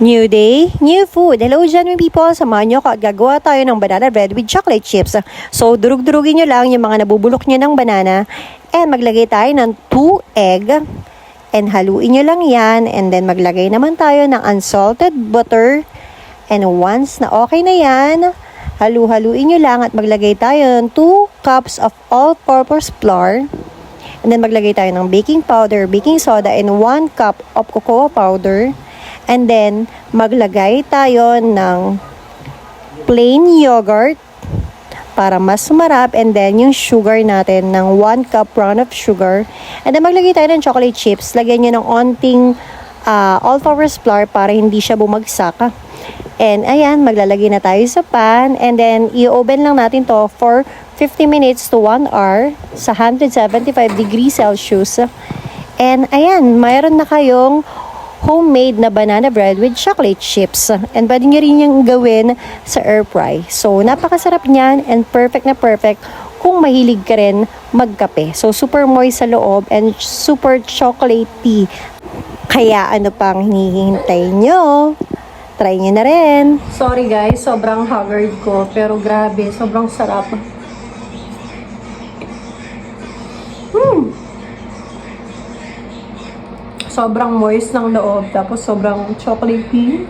New day, new food. Hello dyan mga people, samahan nyo ako at gagawa tayo ng banana bread with chocolate chips. So, durug-durugin nyo lang yung mga nabubulok nyo ng banana and maglagay tayo ng 2 egg and haluin nyo lang yan and then maglagay naman tayo ng unsalted butter and once na okay na yan, halu-haluin nyo lang at maglagay tayo ng 2 cups of all-purpose flour and then maglagay tayo ng baking powder, baking soda and 1 cup of cocoa powder. And then, maglagay tayo ng plain yogurt para mas sumarap. And then, yung sugar natin ng 1 cup round of sugar. And then, maglagay tayo ng chocolate chips. Lagyan nyo ng onting all-purpose flour para hindi siya bumagsak. And, ayan, maglalagay na tayo sa pan. And then, i-oven lang natin to for 50 minutes to 1 hour sa 175 degrees Celsius. And, ayan, mayroon na kayong homemade na banana bread with chocolate chips. And pwede nyo rin yung gawin sa air fry. So, napakasarap niyan and perfect na perfect kung mahilig ka rin magkape. So, super moist sa loob and super chocolatey. Kaya ano pang hinihintay nyo? Try nyo na rin. Sorry guys, sobrang haggard ko. Pero grabe, sobrang sarap. Sobrang moist ng loob, tapos sobrang chocolatey.